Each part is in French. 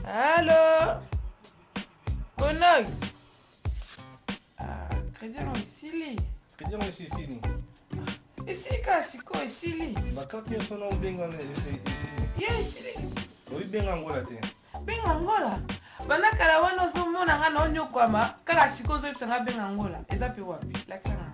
Allô? Bonox? Ah, crédit non ici. Crédit non ici. Ici, Kassiko, ici. Ma carte n'est pas non bien ici. Yes, Oui, bien Angola. Bien Angola? Banakala wana ozomona nga na onyokwama kaka siko ozoyebisa nga bien Angola. Eza pe wapi? Lakisa nga.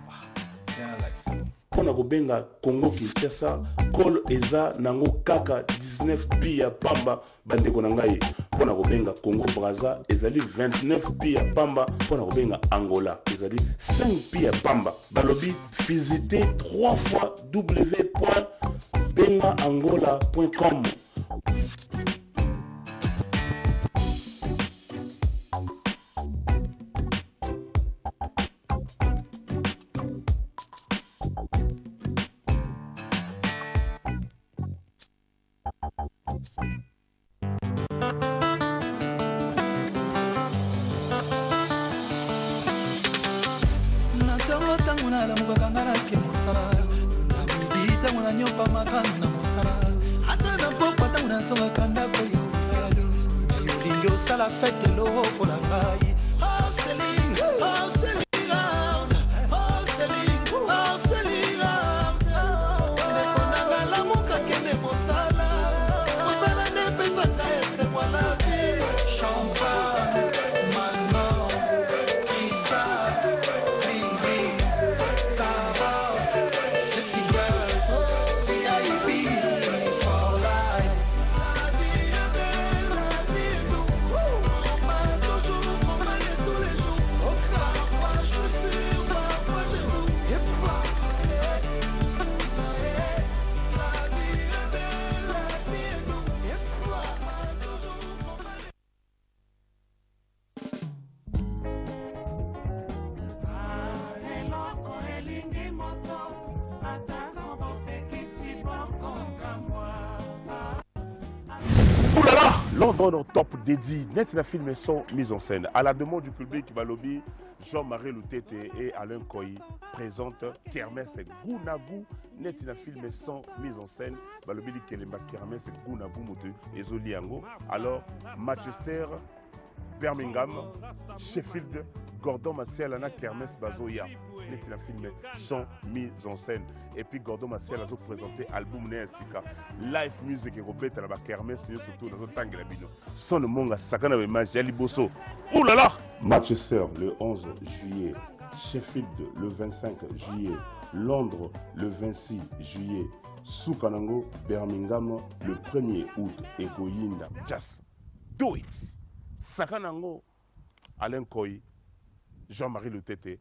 Tiens, lakisa. Pona kobenga Congo Kinshasa kol eza nango kaka 19 pia pamba bandeko na ngai. Pona kobenga Congo Brazza ezali 29 pia pamba. Pona kobenga Angola ezali 5 pia pamba. Balobi visitez 3 fois www.bengaangola.com. La fête de l'eau pour la caille. Oh Céline, oh Céline, oh Céline, oh Céline. On a la mouka qui est monsala. On a la népéza qui est moi la vie. Champagne, Manon, Isa, Vivi, Carrosse, Sexy Girl, VIP, for life. La vie est belle, la vie est douce. London top dédié, net la film sont mise en scène. À la demande du public, Balobi, Jean-Marie Loutete et Alain Koyi présentent Kermesse Gounagou, net la film sont mise en scène. Balobi dit Kelemba Kermesse Gounagou Motu et Zoliango. Alors, Manchester, Birmingham, Sheffield, Gordon Maciel, Anna Kermesse Bazoya. Net la film sont mises en scène. Et puis Gordon Maciel a présenté l'album Néastika. Live music et Robert à la Kermesse, surtout dans le tangue la bino. Son monga sakana be Majali Bosso. Ouh là là! Manchester le 11 juillet, Sheffield le 25 juillet, Londres le 26 juillet, Soukanango, Birmingham le 1er août et Goyinda. Just do it! Sakanango, Alain Koyi, Jean-Marie Loutete,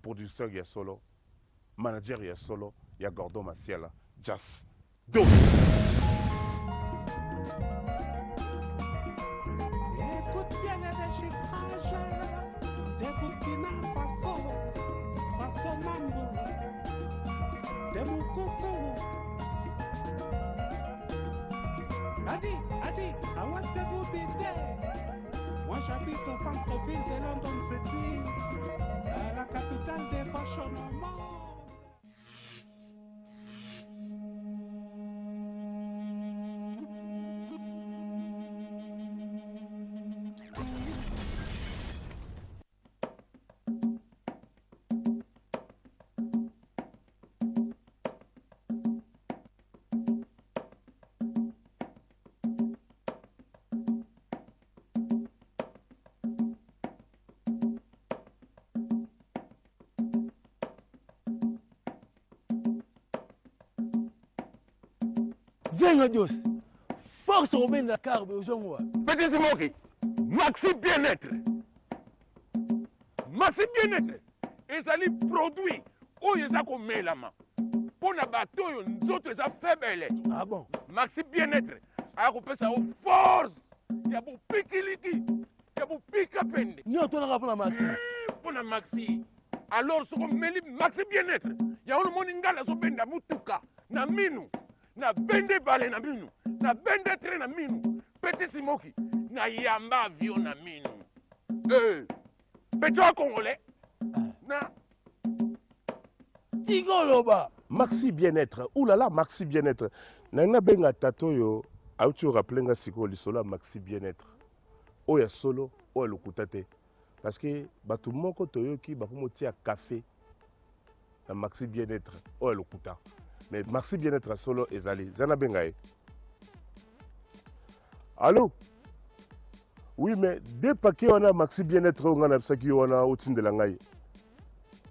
producteur ya solo, manager ya solo, ya Gordon Maciel. Just do it! Écoute bien les déchiffrages des Burkina Faso, Faso Mambo, des Moukoko. Adi, à où est-ce que vous habitez? Moi j'habite au centre-ville de London City, la capitale des fashionnements. Venga Dios, force au bien de la carbe aux gens. Petit Simoki, Maxi Bien-être. Maxi Bien-être. Et ça les produit. Où ils ont commis la main. Pour la bateau, nous autres, ils ont faible. Ah bon? Maxi Bien-être. Alors on peut ça aux force. Il y a beau piquiliki. Il y a beau pique-à-pende. Nous, on a pour la Maxi. Pour la Maxi. Alors, ce qu'on met Maxi Bien-être. Il y a un monde qui a un mutuka. Na minu. Na bende balé na minu. Na bende train na minu. Petit Simoki. Na yamba avion na minu. Petit Congolais. Na. Tigoloba. Maxi Bien-être. Oulala, Maxi Bien-être. Nana benga tatoyo. Autu rappelé nga siko lisola Maxi Bien-être. oya solo oya lokuta te parce que bato moko toyoki bakomotia café na Maxi Bien-être oya lokuta mais Maxi Bien-être solo ezali zana bengaye. Allô? Oui, mais deux paquets on a Maxi Bien-être on a ça qui on a au-dessus de la ngaï.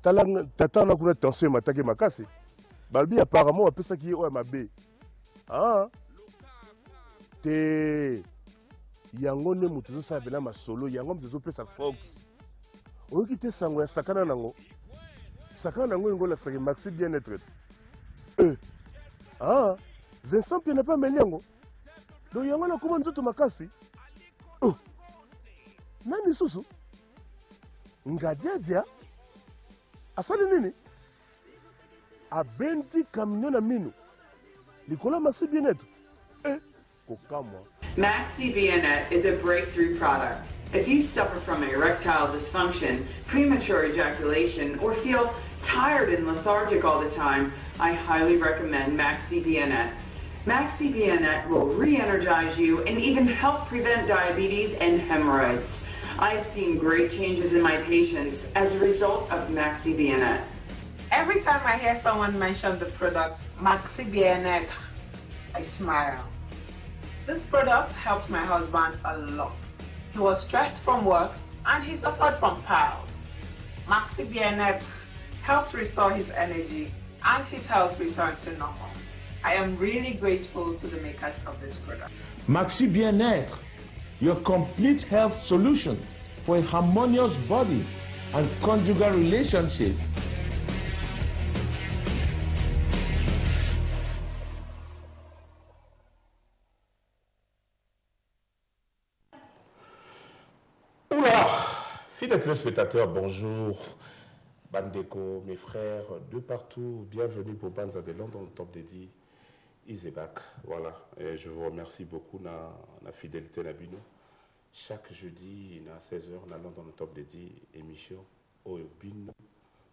Tata on a une tension m'attaquer ma casse. Balbi apparemment on peut ça qui est ma B. Ah. Te yango ne mutuzo sa bela ma solo yango mutuzo pesa Fox. O kite sango ya sakana nango. Sakana nango ngola ça Maxi Bien-être. Ah. Vincent Pierre n'a pas mêlé yango. Donc yango na kuma nzoto makasi. Oh. Nani susu? Ngadia asali nini? Abendi camion na minu. Nicolas Maxi Bien-être. Kokamwa. Maxi Bien-être is a breakthrough product. If you suffer from erectile dysfunction, premature ejaculation, or feel tired and lethargic all the time, I highly recommend Maxi Bien-être. Maxi Bien-être will re-energize you and even help prevent diabetes and hemorrhoids. I've seen great changes in my patients as a result of Maxi Bien-être. Every time I hear someone mention the product Maxi Bien-être, I smile. This product helped my husband a lot. He was stressed from work and he suffered from piles. Maxi Bien-être helped restore his energy and his health returned to normal. I am really grateful to the makers of this product. Maxi Bien-être, your complete health solution for a harmonious body and conjugal relationship. Oula, fidèles téléspectateurs, bonjour. Bandeko, mes frères de partout, bienvenue pour Banza de London, top de 10. Isebak, voilà, et je vous remercie beaucoup na fidélité na bino. Chaque jeudi à 16h na London top de 10 émission oyo bino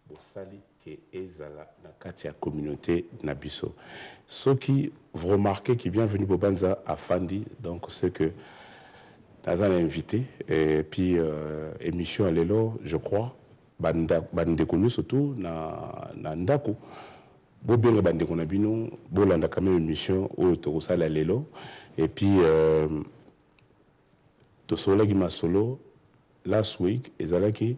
bosali ke ezala na kati ya communauté na biso. Ceux qui vous remarquez qui bienvenue pour Banza à Fandi, donc c'est que Nazan a invité et puis émission à l'élo, je crois, bandeko surtout na ndako. Bobinga bandeko na bino bolanda quand même émission au tokosala lelo et puis to solaki masolo last week ezalaki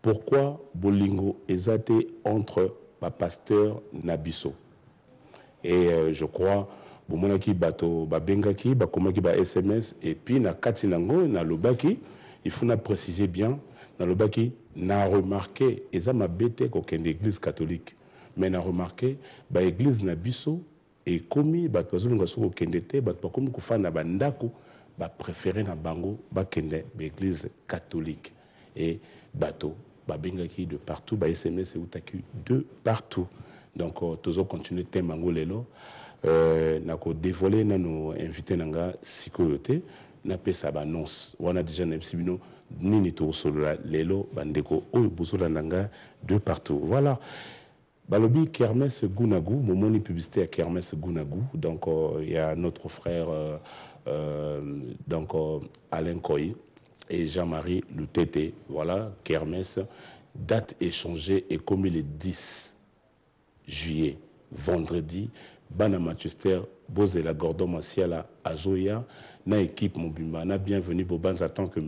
pourquoi bolingo ezate entre ba pasteur na biso et je crois bomonaki bato babengaki bakomaki ba SMS et puis na kati nango na lobaki il faut na préciser bien na lobaki na remarqué eza mabete ko kende église catholique. Mais on a remarqué que l'église na biso et commis bato bazolunga soko kendete bato bakomi kufana bandako ba préféré na bango ba kende l'église catholique et bato ba bengaki de partout ba SMS utaki de partout. Donc toujours continuer thème ngo lelo nako dévoiler na no invité nanga sikoyote na pesa ba annonce wana déjà na sibino nini to solo lelo bandeko oyo bozola nanga de partout. Voilà. Balobi Kermesse Gounagou, mon publicité à Kermesse Gounagou. Donc il y a notre frère Alain Koy et Jean-Marie Lutete. Voilà, Kermesse, date échangée et comme le 10 juillet, vendredi, Bana Manchester, Bozela Gordon Massiala, Azoya, na équipe Mobimba, na bienvenue pour Banza tant que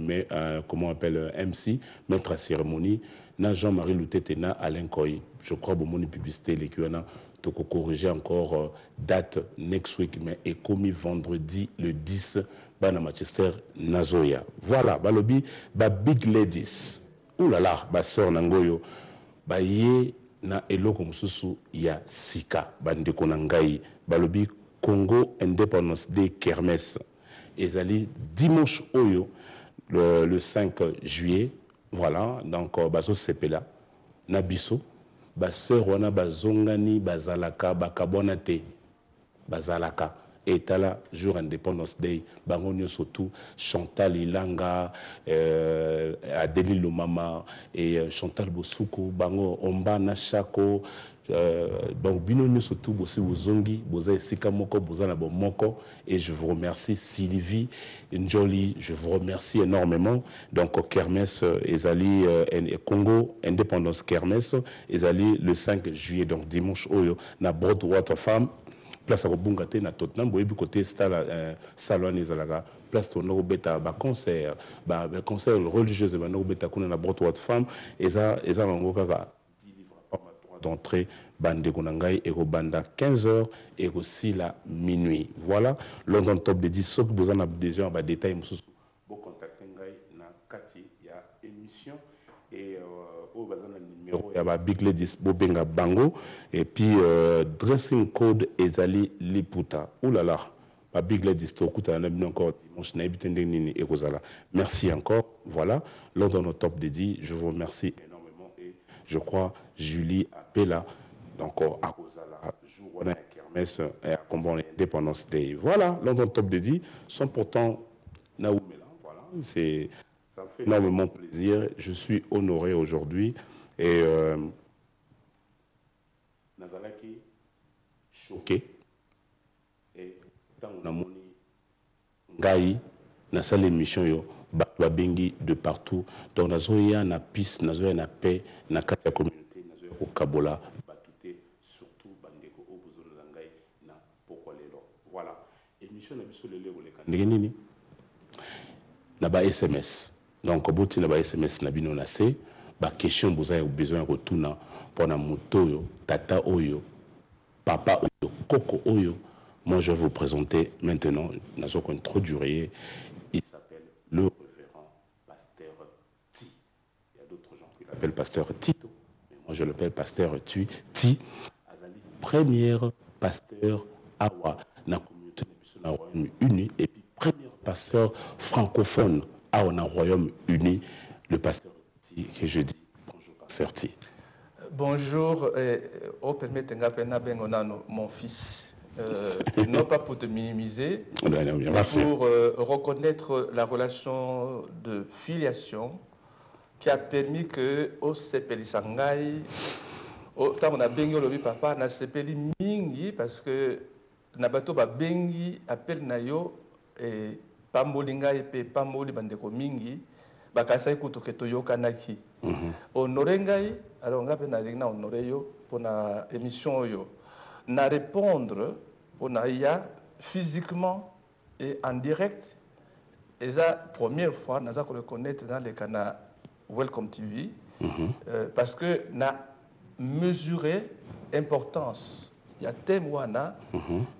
comment on appelle MC, maître à cérémonie, na Jean-Marie Lutete, na Alain Koy. Je crois que mon publicité, les QANA, tu peux corriger encore date next week, mais est commis vendredi le 10, Bana Manchester, Nazoya. Voilà, balobi, ba big ladies. Ouh là là, ba sœur Nangoyo, ba yé na eloko mususu ya sika, bandeko nangai, balobi Congo Independence Day Kermesse. Ezali dimanche oyo, le 5 juillet, voilà, donc bazo sepela, nabiso. Baseur wana bazongani bazalaka bakabona te bazalaka etala jour indépendance day bangonyo surtout Chantal Ilanga Adélie Lomama et Chantal Bosuku bango Ombana Chako donc bino surtout bosi bozongi boza esika moko boza na bomoko, et je vous remercie Sylvie Njoli, je vous remercie énormément. Donc Kermesse ezali Congo Indépendance Kermesse ezali le 5 juillet, donc dimanche oyo na Broadwater Farm, place à Robungate na Tottenham, boyebi côté salon ezalaga place to no beta ba concert religieux ba no beta kuna na Broadwater Farm eza ngo kaka d'entrée bande konangai et banda 15h et aussi la minuit. Voilà, London Top de 10 sok besoin na déjà ba détail mususu bo contacter ngai na kati ya émission et au bazana numéro ya ba Big Ladies bo benga bango, et puis dressing code ezali liputa. Oulala, ba Big Ladies to kuta na bino encore dimanche na bitende nini et kozala. Merci encore. Voilà, London Top de 10, je vous remercie énormément, et je crois Julie Appela, donc à Rosala, jour on a kermesse et à Combo Independence Day. Voilà, London Top de 10, sont pourtant Naoumela. Voilà, ça me fait énormément plaisir. Je suis honoré aujourd'hui, et Nazalaki choqué, et tant on a moni Ngai na salle émission yo babengi de partout, donc nazoya na peace, nazoya na paix na kati ya communauté, nazoya ko kabola batute surtout bandeko o bozolo langai na pourquoi lelo. Voilà, émission na biso lelo boleka ndenge nini na ba SMS, donc boti na ba SMS na bino na se ba question boza ya besoin ko tuna pona moto yo tata oyo papa oyo koko oyo. Moi je vais vous présenter maintenant nazo ko introduire, il s'appelle le l'appelle pasteur Tito, mais moi je l'appelle pasteur Ti Azali, première pasteur Awa na communauté na Royaume-Uni, et puis premier pasteur francophone Awa na Royaume-Uni, le pasteur Ti, que je dis bonjour pasteur Ti. Bonjour, mon fils. Non pas pour te minimiser, mais pour reconnaître la relation de filiation qui a permis que au sepeli sangai, autant on a bengi le papa, na sepeli mingi, parce que na bato ba bengi appel na yo et pambolinga et pamboli bandeko mingi bakasai kuto keto yo kanaki honoré ngai, alors on a na honoré yo pour na émission yo na répondre pour na ya physiquement et en direct, et ça première fois na za reconnaître dans les canaux Welcome TV, parce que n'a mesuré importance. Il y a témoana,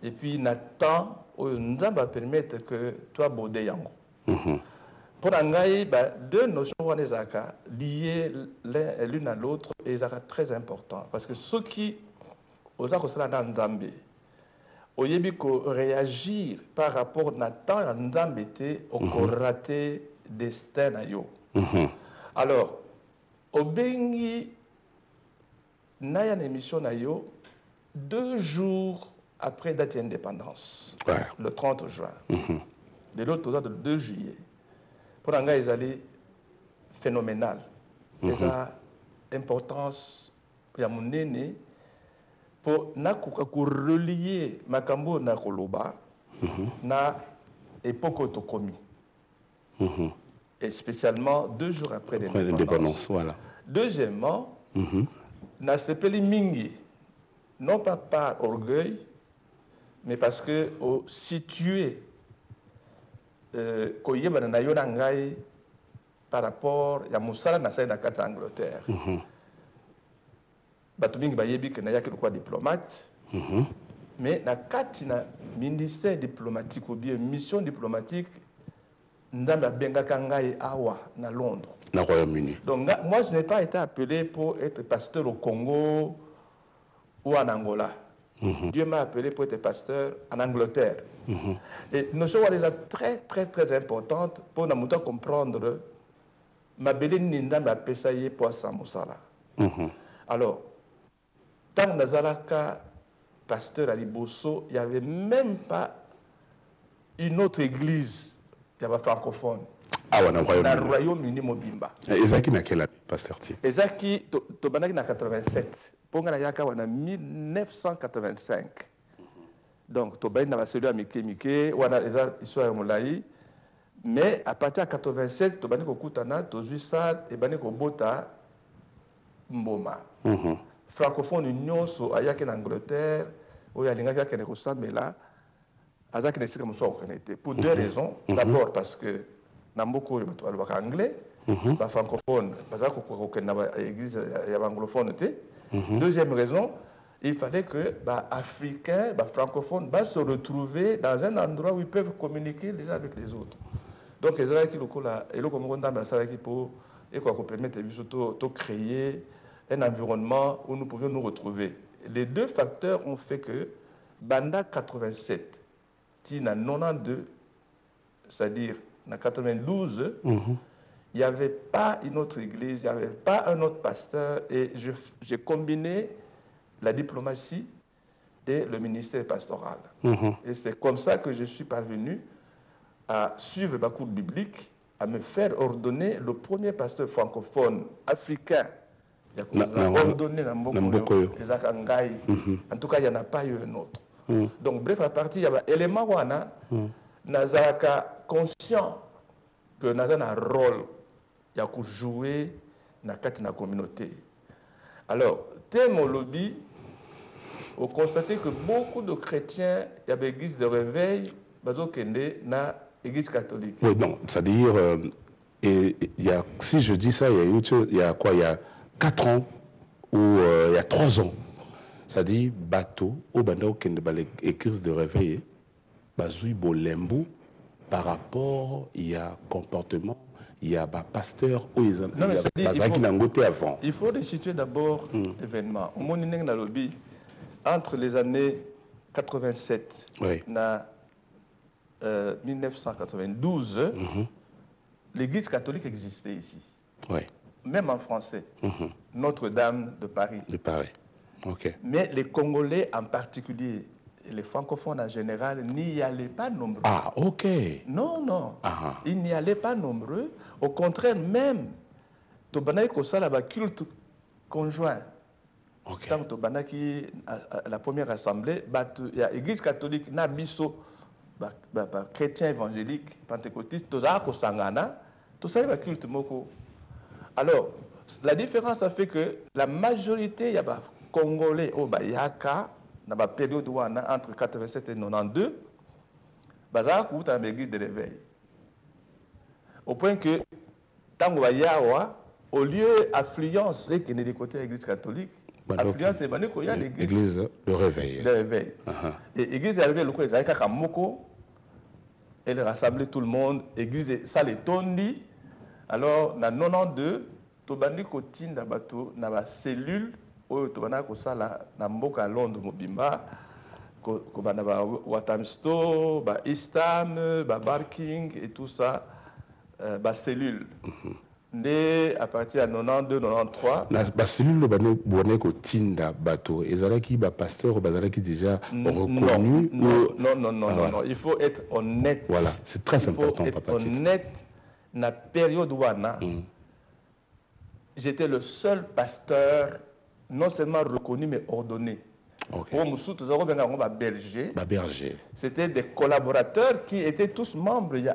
et puis n'a temps où nous va permettre que toi bodé yango. Pour n'engager deux notions liées l'une à l'autre, et ça très important, parce que ceux qui osent cela dans Nzambe, au yébiko réagir par rapport à temps à Nzambe au raté destin à yo. Alors, au bengi na une émission na yo 2 jours après date d'indépendance, le 30 juin. De l'autre côté, le 2 juillet. Pour un gars, ils allaient phénoménal. Ils ont importance pour mon aîné pour relier makambo na koloba na époque autocomi. Et spécialement 2 jours après l'indépendance. Voilà. Deuxièmement, na sepeli mingi, non pas par orgueil, mais parce que au situé koyeba na yo na ngai par rapport ya musala na sai na kata Angleterre. Bato mingi bayebi que na yaki quoi diplomate, mais na kati na ministère diplomatique ou bien mission diplomatique Ndamba bengaka ngai awa na Londres, na Royaume-Uni. Donc moi je n'ai pas été appelé pour être pasteur au Congo ou en Angola. Dieu m'a appelé pour être pasteur en Angleterre. Et nos choses sont déjà très très très importantes pour nous comprendre ma belle Ndamba pesaye pour Samusala. Alors tant Nazalaka pasteur à Liboso, il n'y avait même pas une autre église. Il y a francophone. Ah ouais, dans le Royaume-Uni mobimba. Ezaki na quelle année, pasteur Ti? Ezaki to banaki na 87. Pongana Yaka en 1985. Donc, Tobaï n'a pas celui à Mike, Wana Issoa Moulaï. Mais à partir de 87, Tobaï Kokutana, Tozuisa, et Bani Kobota, Mboma. Francophone, Union, so Ayak en Angleterre, où il y a des gens qui ressemblent là, Azak n'est pas comme pour deux raisons. D'abord, parce que Namboko est anglais, francophone, parce que l'église est anglophone. Deuxième raison, il fallait que les Africains, les francophones, se retrouver dans un endroit où ils peuvent communiquer les uns avec les autres. Donc, les gens qui sont là, et le pour permettre de créer un environnement où nous pouvions nous retrouver. Les deux facteurs ont fait que, Banda 87, en 92, c'est-à-dire en 92, il n'y avait pas une autre église, il n'y avait pas un autre pasteur, et j'ai combiné la diplomatie et le ministère pastoral. Et c'est comme ça que je suis parvenu à suivre ma cour biblique, à me faire ordonner le premier pasteur francophone africain. Ordonné dans Mbokoyo, en tout cas, il n'y en a pas eu un autre. Donc, bref, à partir, il y a un élément où Nazaka conscient que Nazaka a un rôle il y a jouer dans la communauté. Alors, thème au lobby, on constate que beaucoup de chrétiens, il y a des églises de réveil, dans l'église catholique. Oui, non, c'est-à-dire, si je dis ça, il y a quoi? Il y a 4 ans ou il y a 3 ans. C'est-à-dire, bateau, au bandao qui est église de réveil, bazoui bolembo, par rapport, il y a comportement, il y a pasteur, ou il y a avant. Il faut situer d'abord l'événement. Au moment où entre les années 87 et 1992, l'église catholique existait ici. Même en français. Notre-Dame de Paris. De Paris. Okay. Mais les Congolais en particulier, et les francophones en général, n'y allaient pas nombreux. Ah, ok. Non, non. Ils n'y allaient pas nombreux. Au contraire, même, Tobana Kosala a culte conjoint. Tant Tobana qui, à la première assemblée, il y a l'église catholique, Nabiso, chrétien évangélique, pentecôtiste, Toza Kosangana, tout ça, il y a culte moko. Alors, la différence a fait que la majorité, il y a des Congolais au Bayaka, dans la période entre 87 et 92, Bazar coûte à l'église de réveil. Au point que, tant que au lieu d'affluence, c'est qu'il y a des côtés de l'église catholique, affluence, c'est qu'il y a l'église de réveil. De réveil. Et l'église de réveil, il y a Moko, elle rassemblait tout le monde, l'église, ça les tondi. Alors, en 92, Tobani Kotine dans la cellule, où Tobana Kosala, dans Mboka Londres, Mobimba, Watamsto, Istam, Barking et tout ça, cellule. Né à partir de 92, 93. La cellule de Kotinda Bato, et Zalaki, pasteur, Bazalaki déjà reconnu. Non. Il faut être honnête. Voilà, c'est très important, papa. Il faut être honnête. Dans la période où j'étais le seul pasteur, non seulement reconnu, mais ordonné. Berger. C'était des collaborateurs qui étaient tous membres de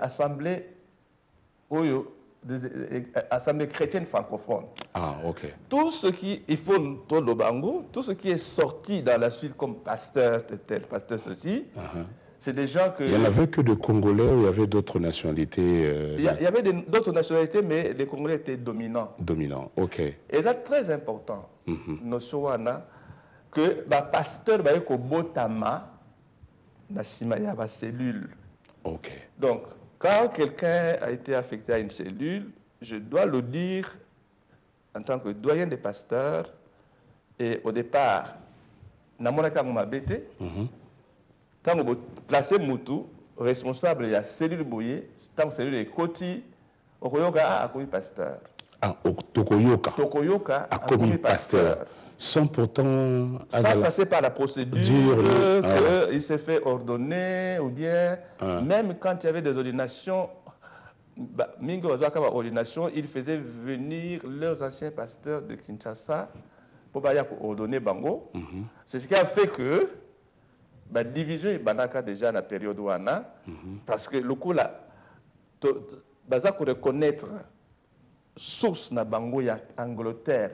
l'Assemblée chrétienne francophone. Ah, ok. Tout ce qui, il faut le bango, tout ce qui est sorti dans la suite comme pasteur, tel, pasteur ceci, c'est des gens que... Il n'y en avait que de Congolais ou il y avait d'autres nationalités Il y avait d'autres nationalités, mais les Congolais étaient dominants. Dominants, ok. Et c'est très important, notion que le pasteur va être au Botama, dans la cellule. Ok. Donc, quand quelqu'un a été affecté à une cellule, je dois le dire en tant que doyen des pasteurs. Et au départ, dans mon cas, quand on place Moutou, responsable de la cellule Boye, tant que cellule est Koti, Okoyoka a commis pasteur. Ah, Tokoyoka. Tokoyoka a commis pasteur. Sans pourtant... Sans passer par la procédure, il s'est fait ordonner, ou bien, même quand il y avait des ordinations, il faisait venir leurs anciens pasteurs de Kinshasa pour ordonner bango. C'est ce qui a fait que la division est banaka déjà dans la période où on a, parce que le coup là, baza pour reconnaître source na bango ya Angleterre,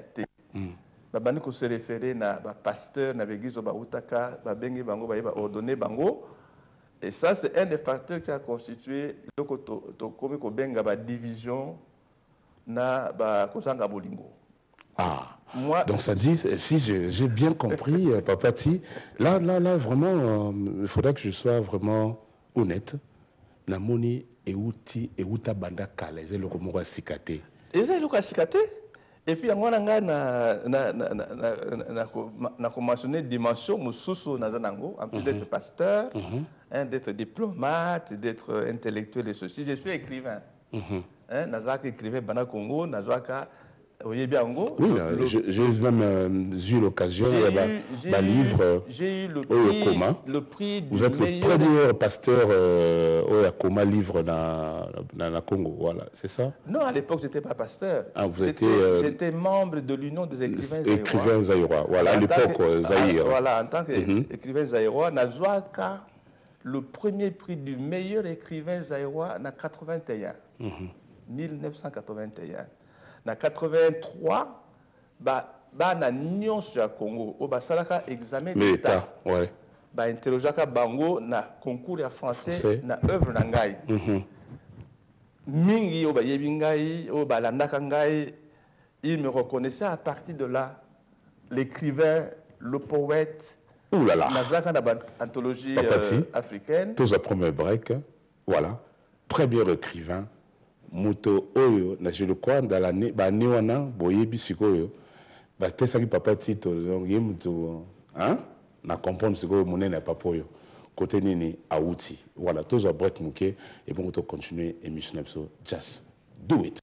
babani ko se référer na pasteur na begizo ba utaka ba bengi bango ba ordonner bango. Et ça, c'est un des facteurs qui a constitué le benga ba division na ba kosanga bolingo. Ah, moi, donc ça dit, si j'ai bien compris, Papati, là, vraiment, il faudrait que je sois vraiment honnête. Namoni euti euta banda kala, c'est le komoko sikate. C'est le sikate. Et puis on a mentionné dimension mususu nazanango, en plus d'être pasteur, d'être diplomate, d'être intellectuel et ceci. Je suis écrivain. Nazaka écrivait Bana Congo, Nazaka oui, j'ai même eu l'occasion d'un livre le prix du vous êtes le premier pasteur au Yakoma livre dans le Congo, voilà, c'est ça? Non, à l'époque, je n'étais pas pasteur. Ah, j'étais membre de l'Union des écrivains zaïrois. Écrivains zaïrois, voilà, à l'époque, Zaïre. Voilà, en tant qu'écrivain zaïrois, Nazouaka, le premier prix du meilleur écrivain zaïrois, en 81, 1981. En 83, na nyonso ya Congo, au basalaka examen d'État. Ouais. Interrogaka bango na concours ya français na œuvre na ngai. Mingi o bayebi ngai, o balandaka ngai, il me reconnaissait à partir de là, l'écrivain, le poète. Ouh là là. Nazaka na anthologie africaine. Tous à premier break, voilà, premier écrivain. Moto oyo na je le crois dans l'année ba niwana boyebi sikoyo ba pesa ki papa tito donc yemuto hein na comprendre sikoyo monene papa oyo côté nini auti voilà tous à break muke et bon to continuer émission episode just do it.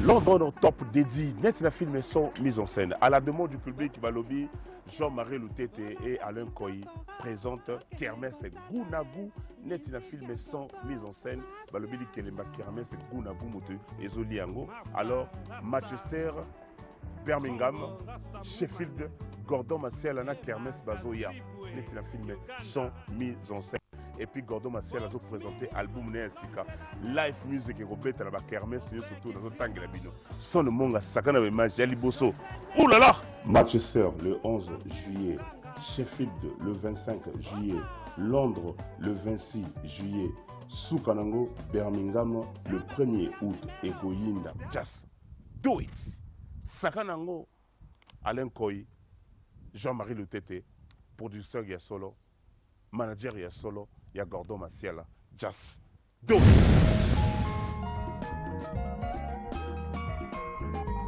London top dédié, net la film sont mis en scène. À la demande du public, Balobi, Jean-Marie Loutete et Alain Koyi présentent Kermesse Gounagu. Net la film sont mis en scène. Balobi dit Kelemba Kermesse Gounagu Moto et Zoliango. Alors, Manchester, Birmingham, Sheffield, Gordon Maciel, Anna Kermesse Bazoya. Net la film sont mis en scène. Et puis Gordon Maciel a présenté l'album Nestika Live Music et Robert à la Kermesse surtout dans le temps de la bino. Son le monde a sakana de Majali Bosso. Ouh là là! Manchester le 11 juillet, Sheffield le 25 juillet, Londres le 26 juillet, Soukanango, Birmingham le 1er août et Goyinda. Just do it! Sakanango, Alain Koyi, Jean-Marie Loutete, producteur Y'a Solo, manager Y'a Solo. Il y a Gordon Maciel, just do it.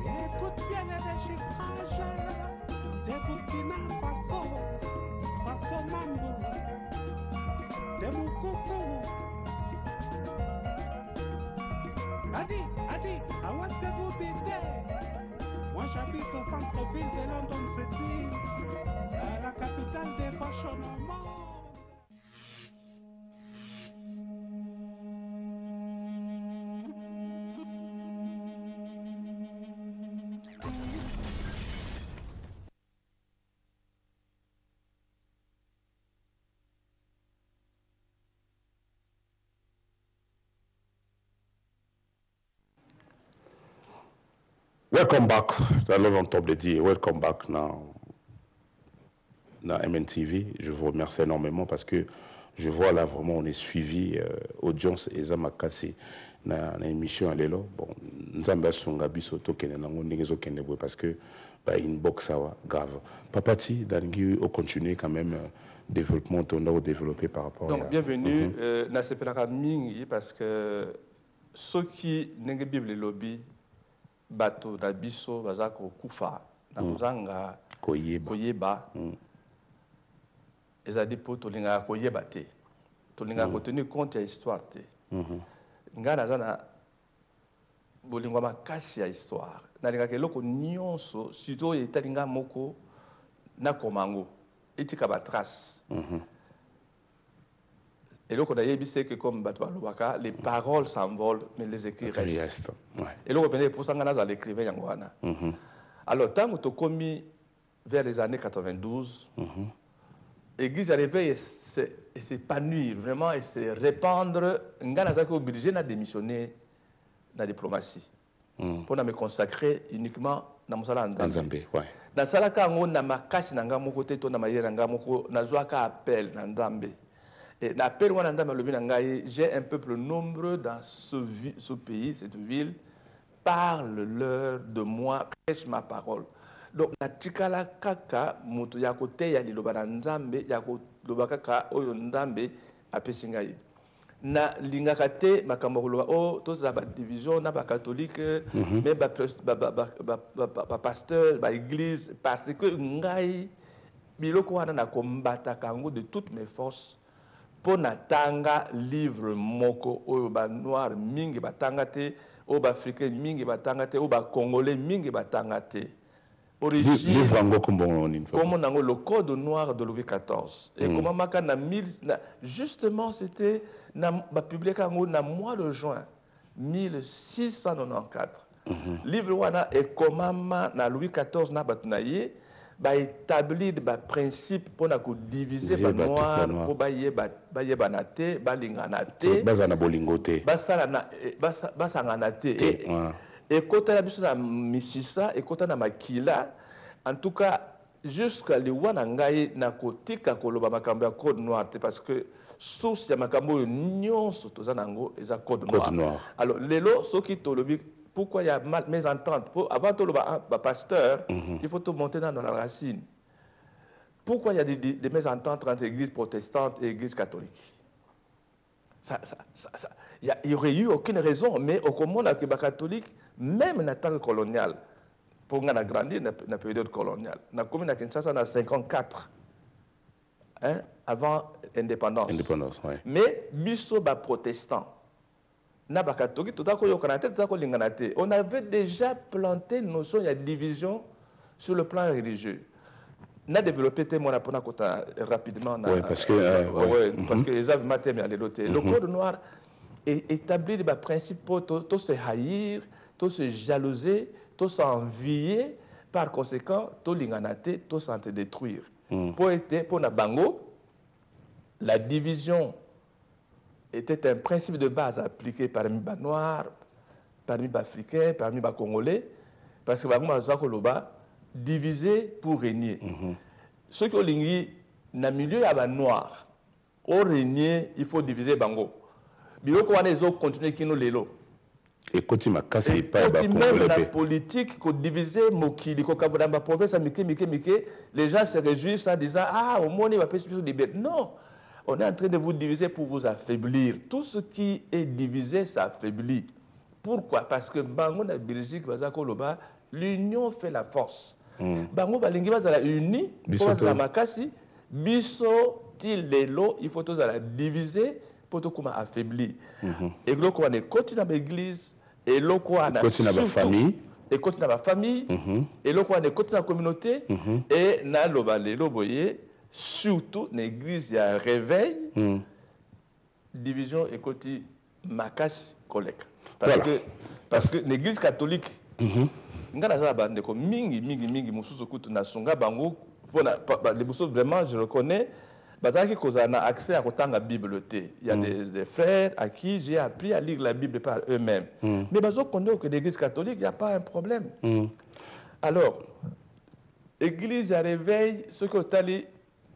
Écoute bien les déchiffrages de Burkina Faso, Faso Mambo, de Moukoko. Adi, où est-ce que vous habitez? Moi j'habite au centre-ville de London City, à la capitale des fashion au monde. Welcome back, la London Top de dire, welcome back dans MNTV. Je vous remercie énormément parce que je vois là vraiment on est suivi, audience et Zamakasi dans l'émission à l'élo. Bon, nous avons songa biso tokene nango ningezo kende parce que inbox ça grave. Papati dangi au continuer quand même développement on a développé par rapport. Donc bienvenue na sepelaka mingi parce que ceux qui n'engagent Bible lobby bato na biso bazako kufa na kozanga koyeba ezadi po tolinga koyeba te tolinga ko tenir compte ya histoire te nga naza bolingo makasi ya histoire nalingaka eloko nyonso surtout etalinga moko na komango etika ba trace eloko nayebi c'est que comme bato balobaka les paroles s'envolent mais les écrits restent eloko pene eposanga naza l'écrivain yango wana alors tango tokomi vers les années 92 l'église arrivait et s'épanouir vraiment et se répandre nga nazaki obligé na démissionner la diplomatie pour me consacrer uniquement dans mosala nzambe na salaka ngo na makasi na nga moko te to na mayele na nga moko nazwaka appel na nzambe et l'appel wana nzambe alobi na ngai j'ai un peuple nombreux dans ce pays cette ville parle-leur de moi prêche ma parole. Donc na tikala kaka mutu ya koteya liloba na nzambe ya koloba kaka oyo nzambe apesi ngai na lingaka te makambo koloba o tozala ba division na ba catholique mais ba pasteur ba église parce que ngai biloko wana na kombata kango de toutes mes forces pour natanga livre moko oyo ba noir mingi batanga te o ba africain mingi batanga te o ba congolais mingi batanga te. Livre comme le code noir de Louis XIV. Et comment justement c'était publié dans mois de juin 1694. Livre wana et comment na Louis XIV na batunaye ba établir ba principe pour na ko diviser ba noir pour ba yeba na te ba lingana te bazana bolingote basala na basangana te et quand on a vu na misisa et quand on a makila en tout cas jusqu'à liwana ngai na kotika koloba makambo ya code noir parce que source ya makambo nyonso tozanango eza code noir. Alors lelo soki tolobi pourquoi il y a mésentente avant toloba pasteur il faut tout monter dans la racine. Pourquoi il y a des mésententes entre église protestante et église catholique? Il n'y aurait eu aucune raison, mais au Congo, la catholique, même dans le temps colonial, pour qu'on a grandi dans la période coloniale, la commune à Kinshasa en 54, avant l'indépendance. Mais, biso ba protestant, na ba catholique, tout à coup, on avait déjà planté une notion de division sur le plan religieux. On a développé rapidement. Oui, parce que les avaient maté, mais le code noir établit des principes pour tous se haïr, tous se jalouser, tous s'envier, par conséquent, tous l'inganaté, tous s'en détruire. Pour la Bango, la division était un principe de base appliqué parmi les Noirs, parmi les Africains, parmi les Congolais, parce que les diviser pour régner. Ceux qui ont ligné dans le milieu à noir, au régner, il faut diviser Bango. Biloko wana ezo continuer kino lelo. Et continue à casser pas même la politique qu'on diviser mokili ko kabamba province mike les gens se réjouissent en disant ah au moins il va plus de liberté. Non, on est en train de vous diviser pour vous affaiblir. Tout ce qui est divisé s'affaiblit. Pourquoi? Parce que Bango na Belgique bazako loba l'union fait la force. Bango balingi bazala uni pour la makasi biso til lelo il faut tous la diviser pour tout comment affaibli. Et là on est continue dans l'église et là on a continue dans la famille et continue dans la famille et là on est continue dans la communauté et na loba lelo boye surtout l'église il y a réveil division et continue makasi collecte parce que l'église catholique ngana za bande ko mingi mususu kutu na sunga bango pona les mususu vraiment je reconnais bazaki kozana accès à kotanga Bible té il y a des frères à qui j'ai appris à lire la Bible par eux-mêmes mais bazo connaît que l'église catholique il y a pas un problème alors église à réveil ce que tali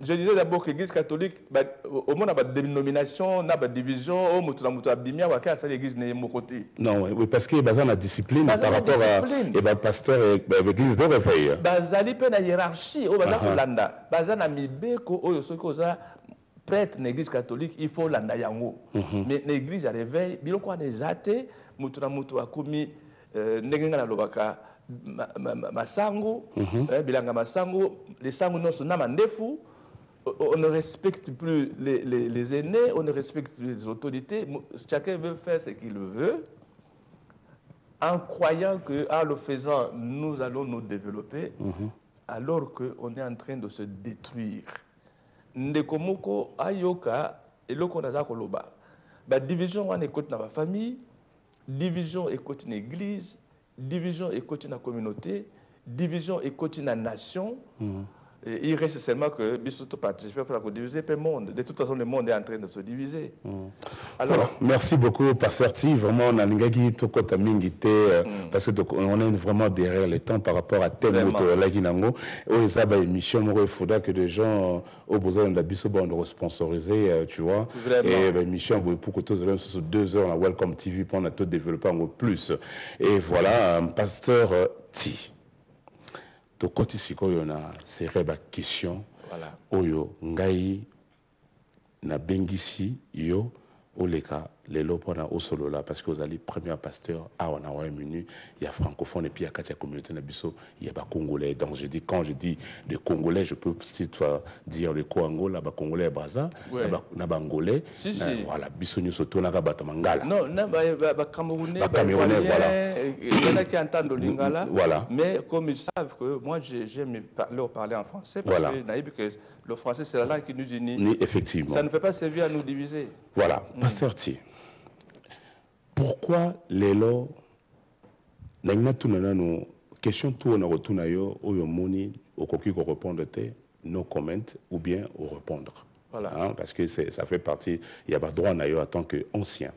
je disais d'abord que l'église catholique au moins a des dénominations n'a pas division au mutu abimia wa ka ça l'église n'est mon côté non oui parce que bazan la discipline par rapport à pasteur et l'église de réveil bazali pe na hiérarchie au bazan kolanda bazan na mibeko oyo soko za prêtre l'église catholique il faut landa yango mais l'église à réveil biloko ana ezate mutu akomi ndengenga na lobaka masango bilanga masango les sango non na mandefu. On ne respecte plus les aînés, on ne respecte plus les autorités. Chacun veut faire ce qu'il veut. en croyant qu'en le faisant, nous allons nous développer, alors qu'on est en train de se détruire. Ndekomoko ayoka eloko naza koloba. Ba division wana ekoti na ba famille, division ekoti na église, division ekoti na communauté, division ekoti na nation. Il reste seulement que Bissoto participe pour diviser le monde. De toute façon, le monde est en train de se diviser. Alors, voilà. Merci beaucoup, Pasteur Ti. Vraiment, on a parce qu'on est vraiment derrière le temps par rapport à tel ou tel Laginango. Émission, il faudra que des gens au besoin de la Bissoto on sponsorisé, tu vois. Et l'émission, pour que tous les sur 2 heures, la Welcome TV, pour on a tout développé en plus. Et voilà, Pasteur Ti. To koti sikoyo na sereba question oyo ngai na bengisi yo oleka lelo pona osolola parce que vous allez premier pasteur à on a Royaume-Uni il y a francophone et puis il y a la communauté na biso il y a ba congolais donc je dis quand je dis les congolais je peux dire le Congo ba congolais Brazza na ba angolais voilà biso nyo soto na ba mangala non na ba camerounais voilà il y en a qui entendent le lingala voilà mais comme ils savent que moi j'aime leur parler en français parce que le français c'est la langue qui nous unit effectivement ça ne peut pas servir à nous diviser voilà pasteur Ti. Pourquoi les lois nos questions tout on retourne ailleurs au moni au coquille qu'on répondre no comment ou bien au répondre voilà hein, parce que ça fait partie il y a pas droit d'ailleurs en tant qu'ancien.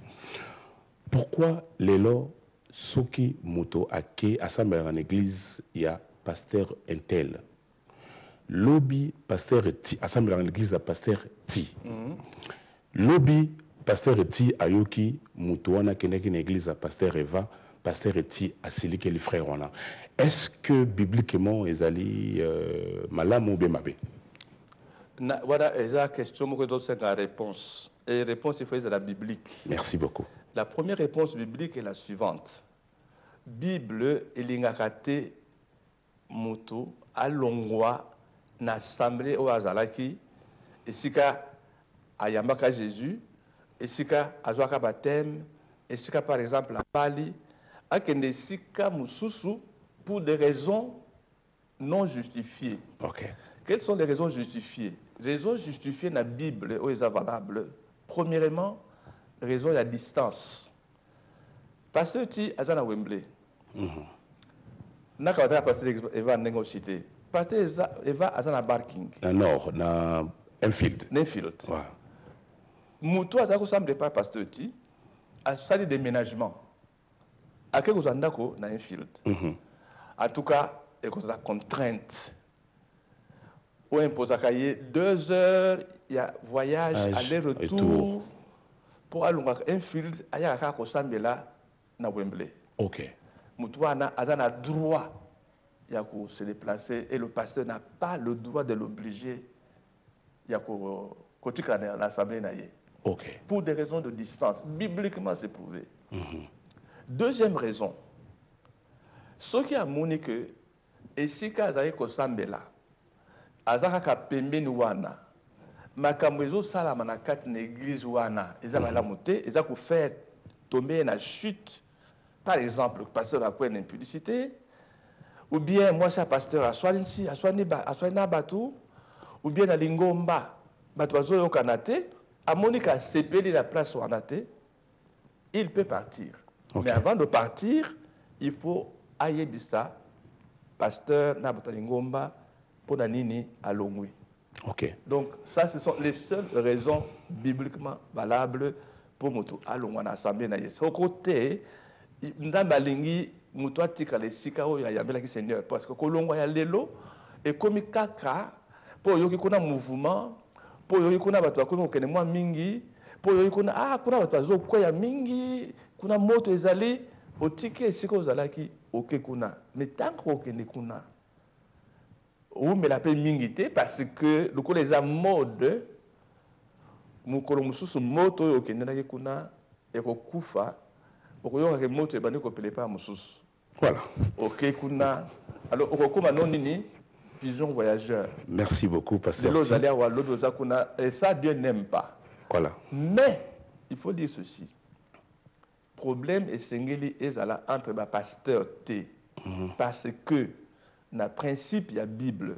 Pourquoi les lois soki moto ake assemblée en église il y a pasteur intel lobby pasteur ti assemblée en église à pasteur ti lobby pasteur Eti ayoki mutuana keneki na église à pasteur Eva pasteur Eti asili ke li frère wana est-ce que bibliquement ezali malamu ou bien mabe na voilà eza question moko d'autres la réponse et réponse il faut la biblique. Merci beaucoup. La première réponse biblique est la suivante. Bible elingakate mutu alongwa na assemblée au azalaki esika ayambaka Jésus esika azwaka baptême esika par exemple la pali akende esika mususu pour des raisons non justifiées. OK. Quelles sont les raisons justifiées? Raisons justifiées dans la Bible où elles sont valables. Premièrement, raison de la distance. Parce que tu es à Wembley. Na kawata pasteur Eva nengo cité. Pasteur Eva à Barking. Na nord, na Enfield. Enfield. Ouais. Mutu azako semble pas pasteur ti a sali déménagement. A quelque chose andako na Enfield. En tout cas, et cause la contrainte. Ou impose à 2 heures, il y a voyage, aller-retour pour aller à Enfield, il y a un peu na Wembley. OK. Moutouana a droit de se déplacer et le pasteur n'a pas le droit de l'obliger à l'Assemblée. OK. Pour des raisons de distance. Bibliquement, c'est prouvé. Deuxième raison, ce qui a montré que, et si Kazaï Kosambela, Azaka pembeni wana, makambo ezo sala manakati na église wana, eza la montée, eza ko faire tomber na chute. Par exemple, le pasteur a quoi une impudicité, ou bien moi c'est pasteur a soigné na batu, ou bien na lingomba, batu azo yo kanate, a monika sepeli la place wanate, il peut partir. Okay. Mais avant de partir, il faut ayebisa pasteur na batu lingomba pour nini à Longwe. OK. Donc ça ce sont les seules raisons bibliquement valables pour mutu à Longwe na assemblée na Yesu. Au côté ndamba lingi mutu atika le sika o ya yambela ki Seigneur parce que kolongwa ya lelo et comme kaka pour yoki kuna mouvement pour yoki kuna batu akoni okene mwa mingi pour yoki kuna kuna batu azo kwa mingi kuna moto ezali otike sika ozalaki oke kuna mais tant okene kuna ou me l'appelle mingité parce que le coup les a mode mukolo mususu moto yo kendaki kuna ekokufa okoyoka ke moto ebandi ko pele pa mususu voilà OK kuna alors okokoma non nini pigeon voyageur. Merci beaucoup pasteur. L'autre aller à l'autre kuna et ça Dieu n'aime pas. Voilà. Mais il faut dire ceci. problème est singeli ezala entre ba pasteur T parce que na principe ya Bible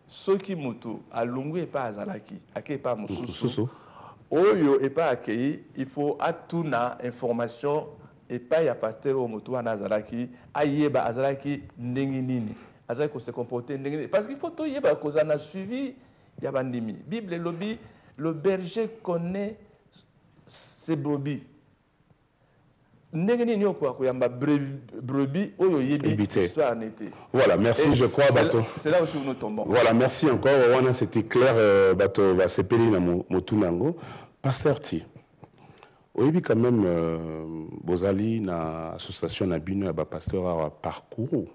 ceux qui mutu alungu et pas azalaki ake pas mususu oyo et pas akei il faut atuna information et pas ya pasteur o mutu wana azalaki ayeba azalaki ndenge nini azalaki ko se comporter ndenge nini parce qu'il faut to yeba cause na suivi ya bandimi Bible lobi le berger connaît ses brebis. Voilà, merci, je crois, Bato. C'est là où nous tombons. Voilà, merci encore. C'était clair, Bato, va se payer dans Motunango. Pasteur Ti, oui, quand même, Bozali, na association Nabino, pasteur à parcours.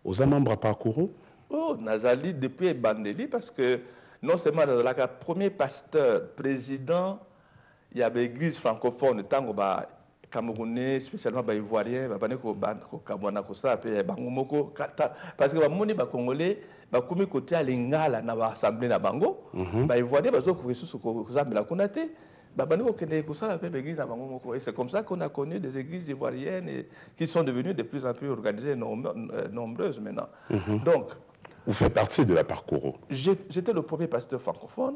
Aux membres à parcours? Oh, Nazali, depuis Bandeli, parce que non seulement dans le premier pasteur, président, il y a l'église francophone, tango ba Camerounais, spécialement ba Ivoiriens, ba bane ko kabwana ko sa pe bangumoko parce que ba moni ba Congolais ba komi côté alingala na ba assemblée na bango, ba Ivoiriens bazo ko resusu ko zambela kunate, ba bane ko kende ko sa pe l'église na bangumoko et c'est comme ça qu'on a connu des églises ivoiriennes et qui sont devenues de plus en plus organisées nombreuses maintenant. Donc vous faites partie de la parcours. J'étais le premier pasteur francophone.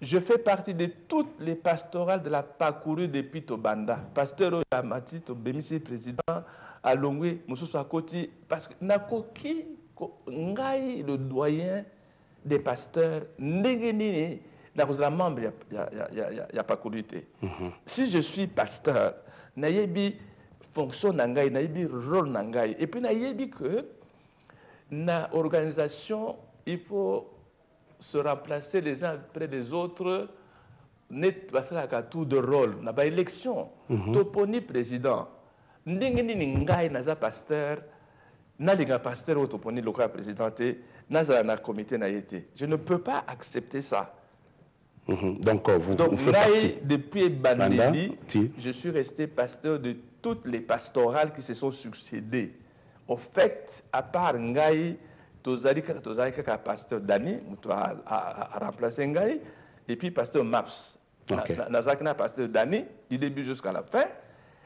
Je fais partie de toutes les pastorales de la parcours depuis Tobanda. Pasteur Yamati, Tobemisi, président, Alongwe, Moussou Akoti, parce que Nakoki, Ngai, le doyen des pasteurs, Negeni, la membre, il y a parcours. Si je suis pasteur, Nayebi fonction Nangai, Nayebi rôle Nangai, et puis Nayebi que na organisation, il faut se remplacer les uns après les autres, net passer à tout de rôle. Na ba élection, toponi président, ndengeni ngai naza pasteur, na linga pasteur ou toponi local présidenté, naza na comité na yete. Je ne peux pas accepter ça. Donc vous faites partie. Depuis Bandeli, je suis resté pasteur de toutes les pastorales qui se sont succédées. Au fait, à part Ngaï, Tozali pasteur Dani, a remplacé Ngaï, et puis pasteur Maps. Nazakina pasteur Dani, du début jusqu'à la fin.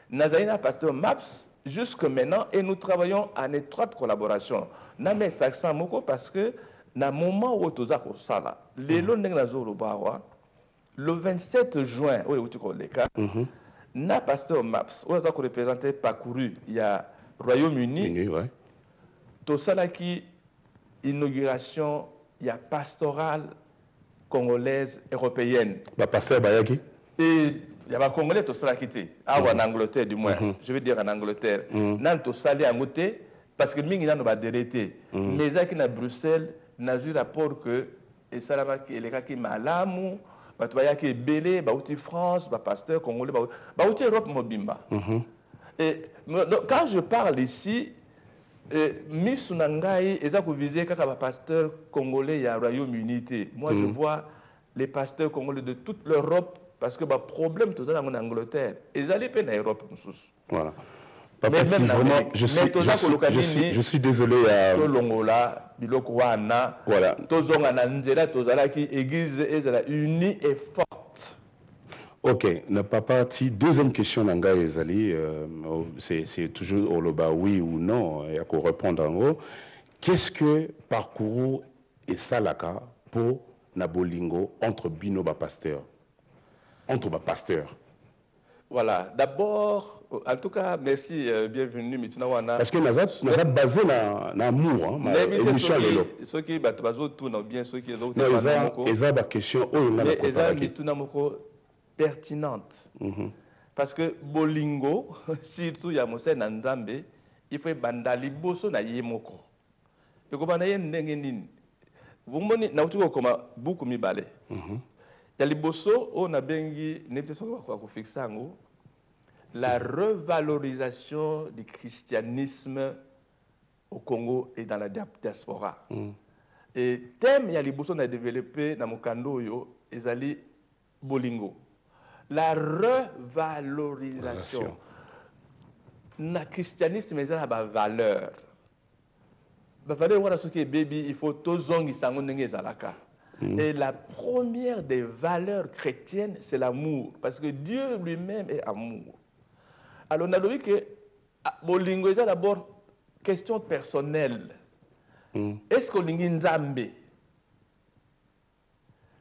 Nazakina pasteur Maps, jusque maintenant, et nous travaillons en étroite collaboration. Namé Taxan Moko, parce que, dans le moment où Tozako Sala, le 27 juin, où tu connais le cas, na pasteur Maps, où Tozako représenté parcouru, il y a Royaume-Uni, tout ça qui inauguration, il y a pastorale congolaise européenne. Pasteur Bayaki. Et il y a Congolais tout ça qui était en Angleterre du moins. Je veux dire en Angleterre. Nan tout ça en côté parce que mingi nan ba dérété. Mais ça qui na Bruxelles n'a eu rapport que et ça là qui les gars qui malamu ba to bayaki belé ba outi France ba pasteur congolais ba outi Europe mobimba. Et quand je parle ici, Miss Nangai est à viser quand un pasteur congolais à Royaume-Uni. Moi, je vois les pasteurs congolais de toute l'Europe parce que le problème, tout ça, en Angleterre. Ils allaient peine en Europe. Voilà. Papa, vraiment, je suis désolé. Voilà. Unie et forte. Ok, n'a pas parti. Deuxième question, Nanga Ezali, c'est toujours Oloba, oui ou non, et à quoi répondre en haut. Qu'est-ce que parcours et Salaka pour Nabolingo entre Binoba Pasteur? Entre ma pasteur. Voilà, d'abord, en tout cas, merci, bienvenue, Mitunawana. Parce que nous sommes basés dans l'amour, hein, émission ceux qui battent tout, bien ceux qui ont des questions, pertinente. Parce que Bolingo, surtout Yamose Nandambe, il faut bandali boso na yemoko. Et comme on a un nengenin, vous m'avez dit comme beaucoup mi balé. Il y a les bosso, on a bengi la revalorisation du christianisme au Congo et dans la diaspora. Et thème, il y a les bosso on a développé dans mon kando yo, ezali Bolingo. La revalorisation. Le christianisme est une valeur. La valeur, c'est que baby, il faut tous les Et la première des valeurs chrétiennes, c'est l'amour. Parce que Dieu lui-même est amour. Alors, on a dit que bolingo est d'abord question personnelle. Est-ce que l'ingé nzambe?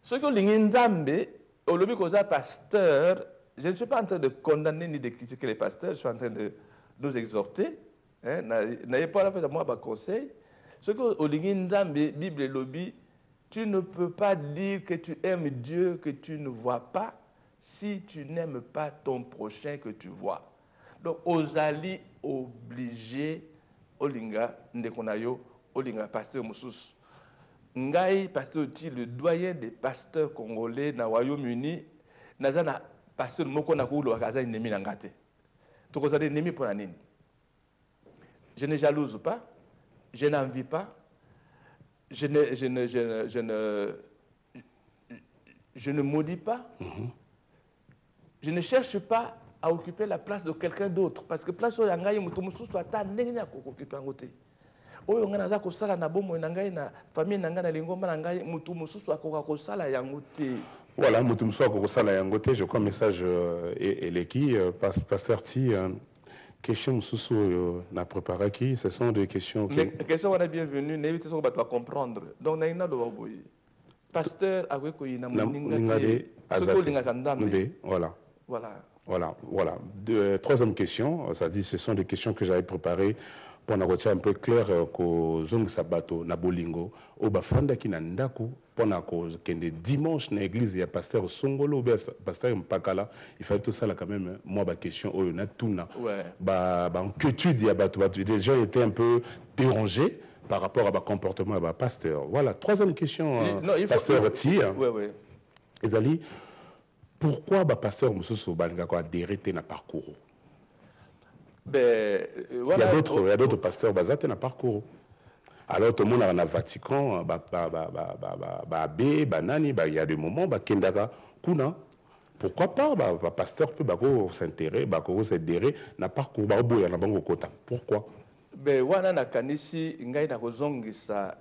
Ce que l'ingé nzambe, au lobby qu'on a pasteur, je ne suis pas en train de condamner ni de critiquer les pasteurs, je suis en train de nous exhorter. N'ayez pas la peine à moi, conseil. Ce que au lingé nzambe, Bible et lobby, tu ne peux pas dire que tu aimes Dieu que tu ne vois pas si tu n'aimes pas ton prochain que tu vois. Donc, ozali obligé, olinga, ndekonayo, olinga, pasteur Moussous. Ngai, pasteur Oti, le doyen des pasteurs congolais na Royaume-Uni, nazana pasteur Moko Nakoulo Akaza Nemi Nangate. Tu connais Nemi pour la nini. Je ne jalouse pas, je n'envie pas, je ne maudis pas, je ne cherche pas à occuper la place de quelqu'un d'autre. Parce que place où il y a un soit ta n'est occupé en côté. Oyo ngana za kosala na bomo na ngai na famille na ngai na lingomba na ngai mutu mususu akoka kosala yango te. Voilà, mutu mususu akoka kosala yango te. Je crois message eleki pasteur Ti question mususu na préparé qui ce sont des questions mais question on a bienvenue n'évitez pas de comprendre. Donc na ina do boy. Pasteur aweko ina muninga te. Ce linga kandambe. Voilà. Voilà. Voilà. Troisième question, ça dit ce sont des questions que j'avais préparées pour nous un peu clair que Zong Sabato na bolingo au bafanda ki na ndako pour na ko kende dimanche na église il y a pasteur Songolo pasteur Mpakala il fallait tout ça là quand même moi ba question oyo na tuna ba inquiétude ya bato des gens étaient un peu dérangés par rapport à ba comportement à ba pasteur. Voilà, troisième question pasteur Ti. Oui. Ezali pourquoi le pasteur Moussoussou a adhéré à parcours? Ben, il y a d'autres pasteurs qui ont parcours. Alors tout le monde a un Vatican, il y a des moments où pourquoi pas le pasteur peut s'intéresser, s'adhérer à parcours. Pourquoi? Ben wana na kanisi ngai na kozongisa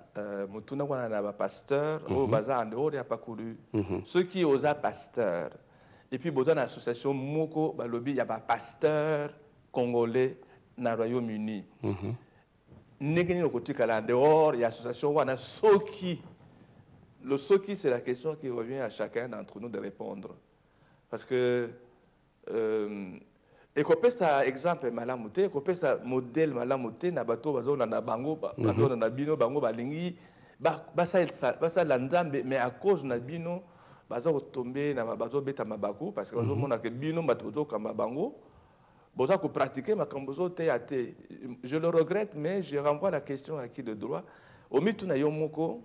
mutuna wana na ba pasteur au baza en dehors ya pakulu ceux qui osa pasteur et puis boza na association moko ba lobby ya ba pasteur congolais na Royaume-Uni ngeni no kotika en dehors ya association wana soki le soki c'est la question qui revient à chacun d'entre nous de répondre parce que et qu'on peut ça exemple malamuté, qu'on peut ça modèle malamuté na bateau bazona na bango bateau na bino bango balingi ça l'anzambe mais à cause na bino bazo tomber na bazo beta mabako parce que bazo mona que bino bateau kama bango boza ko pratiquer makambozo te ate je le regrette mais je renvoie la question à qui de droit au mitu na yo moko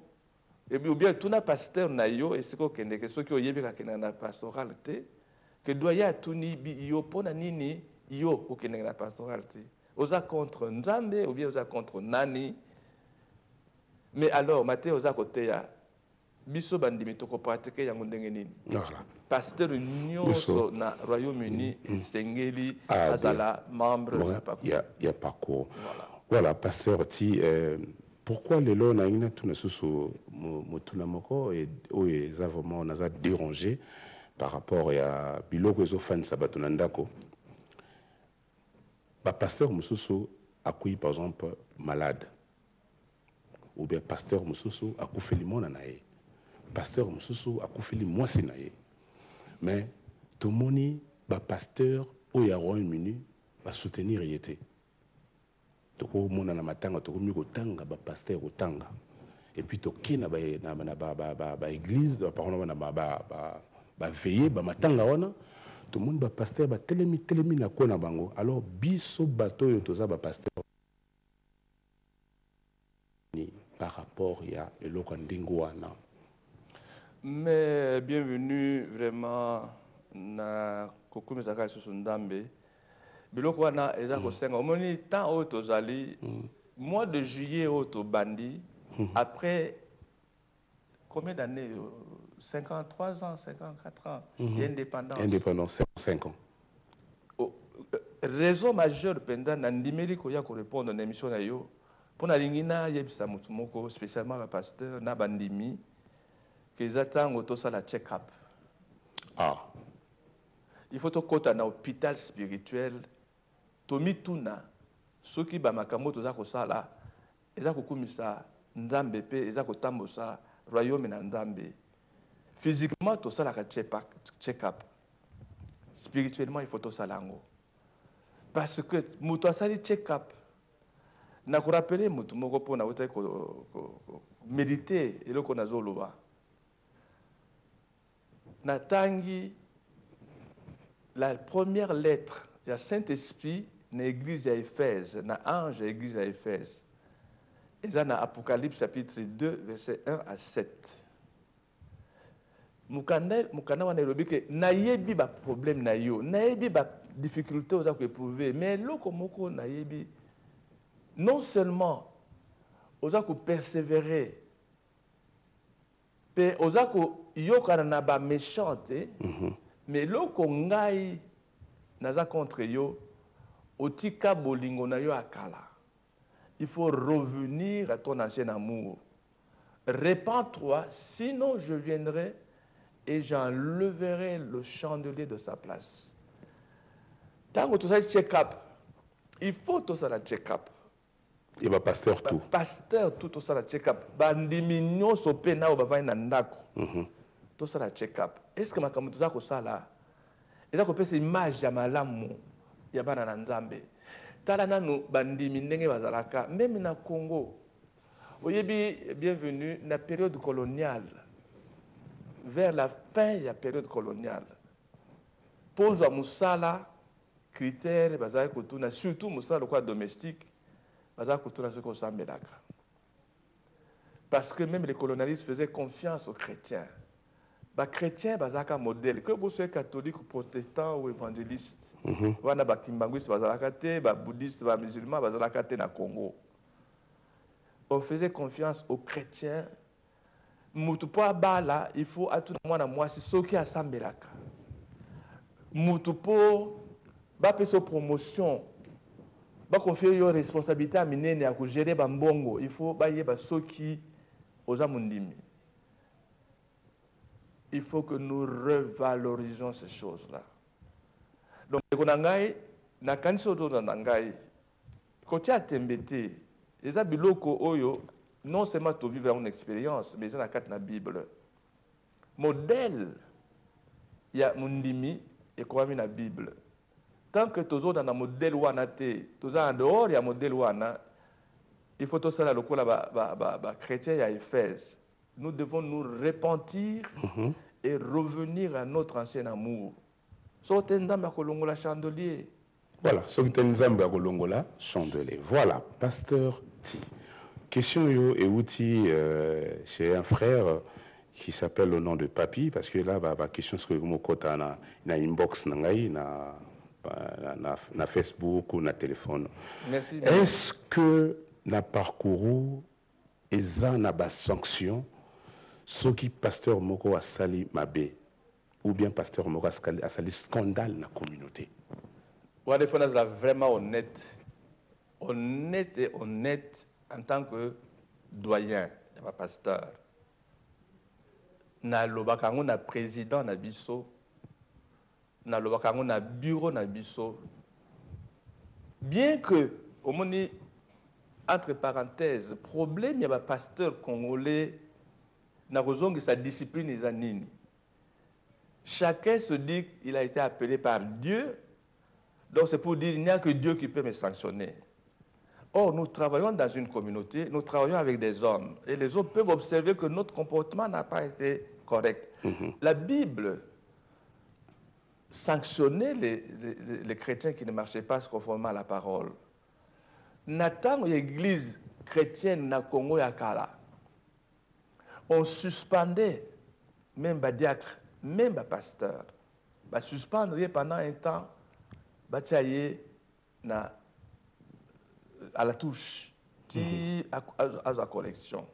et bien ou bien tout na pasteur na yo et c'est ko kende que ceux qui oyebika kena na pastoralité que doya tuni yo pona nini yo okene na pastoralité oza contre nzambe ou bien oza contre nani mais alors maté oza côté ya biso bandimi to ko pratiquer yango ndenge nini voilà pasteur nyonso na Royaume-Uni sengeli azala membre de il y a parcours voilà pasteur Ti pourquoi les lois na ina tuna susu motuna moko et vraiment on a dérangé par rapport à biloko ezofani sabato na ndako ba pasteur Moussoussou akuyi par exemple malade ou bien pasteur Moussoussou akufeli mona na ye pasteur Moussoussou akufeli mwasi na ye mais tomoni ba pasteur oyo Royaume-Uni ba soutenir yete toko mona na matanga toko mi kotanga ba pasteur kotanga et puis tokina ba église pardon na ba veiller ba matanga wana tout le monde ba pasteur ba telemi na kona bango alors biso bato yo toza ba pasteur ni par rapport ya eloko ndingo wana mais bienvenue vraiment na kokumi zaka susu ndambe biloko wana eza ko senga omoni tant o tozali mois de juillet o to bandi après combien d'années 53 ans, 54 ans, d'indépendance. Indépendance, 5 ans. Raison majeure pendant l'andimérique, il y a répondre à l'émission pour la lingina, il y a spécialement le pasteur Nabandimi, qu'ils attendent tout ça la check-up. Ah. Il faut que un hôpital spirituel tomi tuna soki ba makambo toza kosala eza kokumisa nzambe pe eza kotambosa royaume na nzambe. Physiquement tosalaka check-up. Spirituellement il faut tosala yango. Parce que mutu asali check-up na ko rappeler mutu moko pona uta ko méditer eloko nazoloba. Natangi la première lettre du Saint-Esprit na église à Éphèse, na ange à église à Éphèse. Et ça dans Apocalypse chapitre 2 verset 1 à 7. Mukana wana elobi ke nayebi ba problème na yo, nayebi ba difficulté oza ko éprouver, mais loko moko nayebi non seulement oza ko persévérer, pe oza ko yokana na ba méchante, mais loko ngai naza contre yo otika bolingo na yo akala. Il faut revenir à ton ancien amour. Répands-toi, sinon je viendrai et j'enlèverai le chandelier de sa place. Tant que tu as check-up, il faut tout ça la check-up. Et bah pasteur tout. Pasteur tout ça la check-up. Bandimignon sopé na obava na ndako. Tout ça la check-up. Est-ce que ma comme tout ça ko ça là? Eza ko pesa image ya malamu ya bana na nzambe. Tala nanu bandimi ndenge bazalaka même na Congo. Oyebi bienvenue na période coloniale. Vers la fin de la période coloniale. Pose à Moussala, critères, surtout Moussala quoi domestique, parce que même les colonialistes faisaient confiance aux chrétiens. Les chrétiens, c'est un modèle. Que vous soyez catholique, protestant ou évangéliste, vous avez des kimbanguistes, des bouddhistes, des musulmans, des na Congo. On faisait confiance aux chrétiens. Mutupo bala, il faut à tout le monde à moi, c'est ce qui a sambelaka. Mutupo, ba peso promotion, ba confier yo responsabilité à minene à gérer bambongo, il faut ba yeba ce qui aux amundimi. Il faut que nous revalorisons ces choses-là. Donc, konangai, na kanso to nangai, kotia tembete, eza biloko oyo. Non seulement tu vivre une expérience, mais c'est dans la Bible. Modèle, il y a Mundimi et quoi dans la Bible. Tant que tu es dans le modèle wana tu es en dehors, il y a modèle wana, il faut tout ça le coup là chrétien à Éphèse. Nous devons nous repentir et revenir à notre ancien amour. Sortez ndamba kolongola chandelier. Voilà, sortez ndamba kolongola chandelier. Voilà, pasteur Ti. Question et outil chez un frère qui s'appelle le nom de Papi, parce que là, la question c'est que mon côté na inbox na Facebook ou na téléphone. Merci. Est-ce que na parcours eza na ba sanction ce qui pasteur moko a sali mabe ou bien pasteur moko a sali scandale na communauté? Ouais, des fois là vraiment honnête et honnête. En tant que doyen, pasteur, na lobakango na président na biso, na lobakango na bureau na biso. Bien que, au moins, entre parenthèses, problème il y a un pasteur congolais na kozongi sa discipline izanini. Chacun se dit qu'il a été appelé par Dieu, donc c'est pour dire il n'y a que Dieu qui peut me sanctionner. Or, nous travaillons dans une communauté, nous travaillons avec des hommes. Et les hommes peuvent observer que notre comportement n'a pas été correct. La Bible sanctionnait les chrétiens qui ne marchaient pas conformément à la parole. Nathan, l'église chrétienne na Congo Yakala, on suspendait même les diacres, même les pasteurs. On suspendait pendant un temps, na à la touche, à la correction.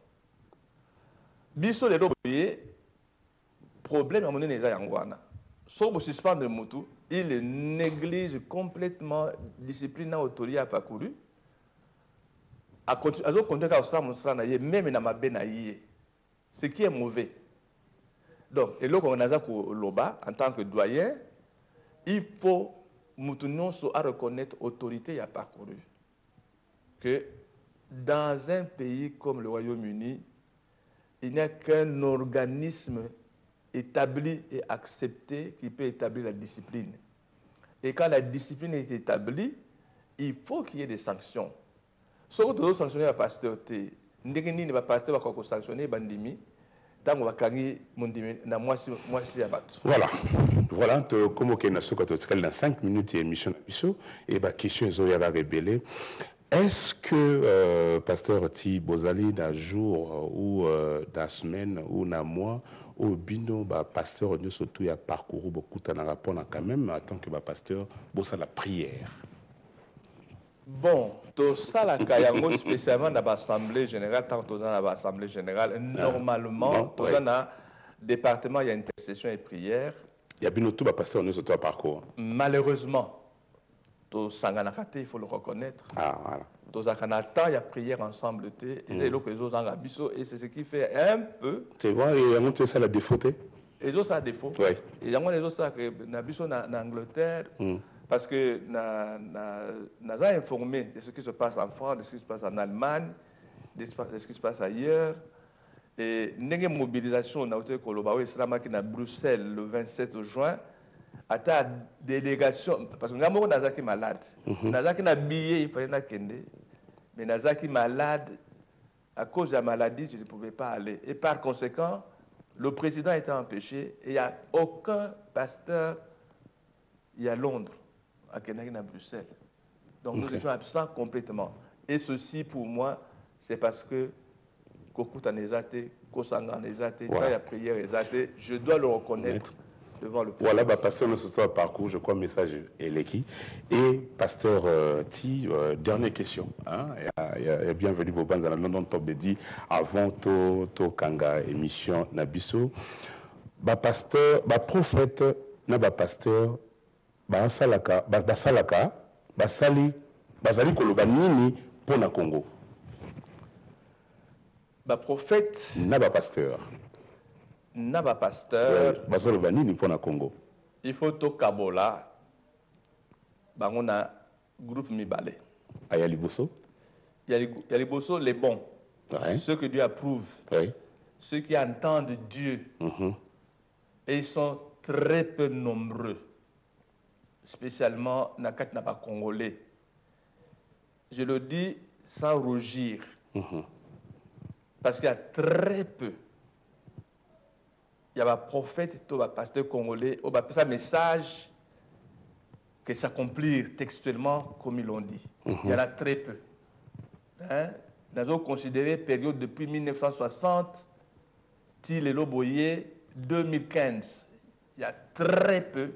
Biso les roboyés, problème à mon nez yangwana. Sauf pour suspendre le motu, il néglige complètement la discipline à autorité à parcouru. À continuer à se même dans ma benaïe. Ce qui est mauvais. Donc, et là, on a loba en tant que doyen, il faut Moutounonso à reconnaître autorité a parcouru que dans un pays comme le Royaume-Uni, il n'y a qu'un organisme établi et accepté qui peut établir la discipline. Et quand la discipline est établie, il faut qu'il y ait des sanctions. Ce que tu sanctionner la pasteur, ndenge ne va pasteur va sanctionner bandimi, tant va kangi mondimi na mwasi abatu. Voilà. Voilà, comme on a dans 5 minutes d'émission et ma question est révélée. Est-ce que pasteur Ti Bozali d'un jour ou d'un semaine ou d'un mois au bino pasteur nous surtout a parcouru beaucoup de rapport quand même en tant que pasteur bossa la prière. Bon, tout ça la kayango spécialement dans l'assemblée générale tant que dans l'assemblée générale normalement dans le département il y a une intercession et prière. Il y a bien tout pasteur nous surtout à parcours. Malheureusement tout sanganakate il faut le reconnaître. Ah voilà. Dans un temps, il y a prière ensemble, et c'est ce qui fait un peu. Tu vois, il y a montré ça la défaut. Les autres, ça a défaut. Oui. Il y a les autres, ça en Angleterre, parce que nous avons informé de ce qui se passe en France, de ce qui se passe en Allemagne, de ce qui se passe ailleurs. Et une mobilisation, nous avons été à Bruxelles le 27 juin. À ta délégation, parce que nous avons été malades. Nous avons été habillés, il fallait kende. Mais nous avons été malades. À cause de la maladie, je ne pouvais pas aller. Et par conséquent, le président était empêché. Et il n'y a aucun pasteur à Londres, à Bruxelles. Donc nous étions absents complètement. Et ceci, pour moi, c'est parce que Kokuta Nezate, Kosanga Nezate, quand il y a prière Nezate, je dois le reconnaître. Devant le voilà, pasteur, notre parcours, je crois, message est l'équipe. Et pasteur Ti, dernière question. Hein, il y a bienvenue au banc dans la London Top de dit avant to kanga émission Nabiso. Pasteur, prophète, na pasteur, salaka, basali koloba nini pour na Congo. Prophète. Na pasteur. Naba pasteur. Congo. Il faut to Kabola. On a groupe Mibale. Il y a les bosso. Il y a les bosso, les bons. Ouais. Ceux que Dieu approuve. Ouais. Ceux qui entendent Dieu. Et ils sont très peu nombreux. Spécialement dans les Naba congolais. Je le dis sans rougir. Parce qu'il y a très peu. Il y a un prophète, un pasteur congolais, on va passer un message que s'accomplir textuellement comme ils l'ont dit. Il y en a très peu. Hein? Nous avons considéré période depuis 1960, Tilelo Boye, 2015. Il y a très peu.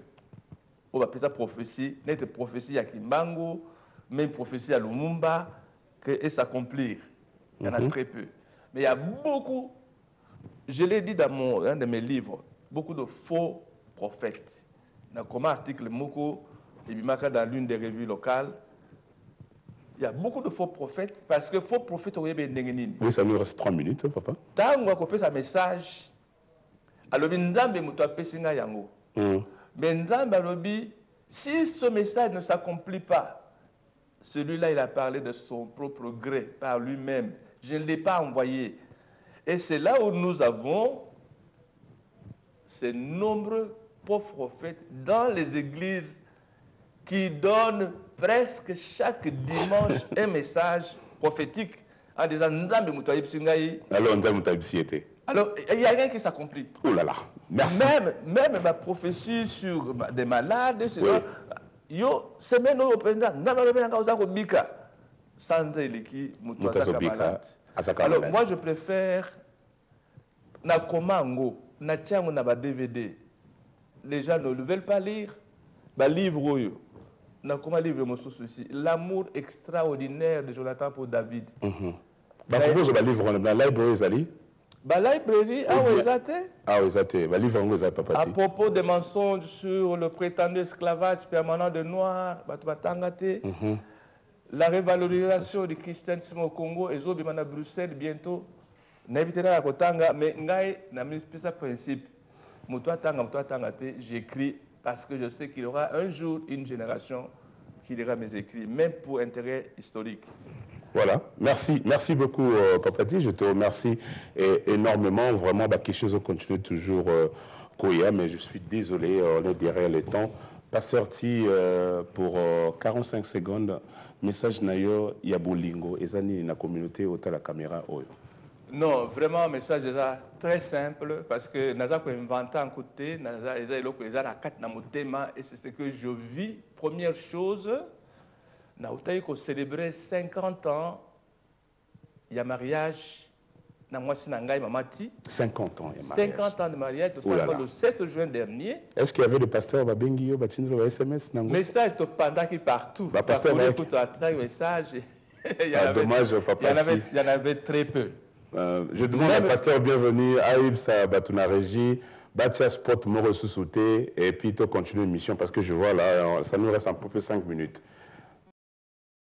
On va passer prophétie, notre prophétie à Kimbango, même prophétie à Lumumba, que s'accomplir. Il y en a très peu. Mais il y a beaucoup. Je l'ai dit dans un de mes livres, beaucoup de faux prophètes. Dans comme article Moko, et dans l'une des revues locales, il y a beaucoup de faux prophètes, parce que faux prophètes, oui, ça nous reste 3 minutes, papa. Tant qu'on a copié un message, alors Nzambe muto apesinga yango. Mais Nzambe alobi, si ce message ne s'accomplit pas, celui-là, il a parlé de son propre gré, par lui-même. Je ne l'ai pas envoyé. Et c'est là où nous avons ces nombreux pauvres prophètes dans les églises qui donnent presque chaque dimanche un message prophétique en disant Nzambe Moutaïb Singaï. Alors, Nzambe Moutaïb Siete. Alors, il n'y a rien qui s'accomplit. Oh là là, merci. Même ma prophétie sur des malades, yo, semaine au président, sans éliki, malade. Alors, moi, je préfère na komango, na tiango na ba DVD. Les gens ne veulent pas lire. Ba livre yo. Na comment livre mon souci. L'amour extraordinaire de Jonathan pour David. Ba propose ba livre on na library zali. Ba library ba livre on za papa. À propos des mensonges sur le prétendu esclavage permanent de noirs, ba batangate. La révalorisation du christianisme au Congo et Zobimana à Bruxelles bientôt. N'habitera à Kotanga, mais ngai n'a mis ce principe. J'écris parce que je sais qu'il y aura un jour une génération qui lira mes écrits, même pour intérêt historique. Voilà, merci beaucoup Papati, je te remercie énormément, vraiment, quelque chose continue toujours mais je suis désolé, on est derrière les temps. Pas sorti pour 45 secondes, message nayo Yabolingo, et ça ni la communauté au la caméra. Non, vraiment, message déjà très simple, parce que Naza peut inventer un côté, Naza la carte na motema, et c'est ce que je vis. Première chose, Naoutaï ko célébrer 50 ans, il y a mariage. 50 ans, 50 ans de mariage, tout ça le 7 juin dernier. Est-ce qu'il y avait le pasteur Babengio Batindro SMS? Message de Pandaki partout. Pasteur message. Dommage, papa. Il y en avait très peu. Je demande à pasteur bienvenue, Aïb Batuna Régie, Batia Sport Moro Soussouté, et puis tu continues l'émission parce que je vois là, ça nous reste un peu plus 5 minutes.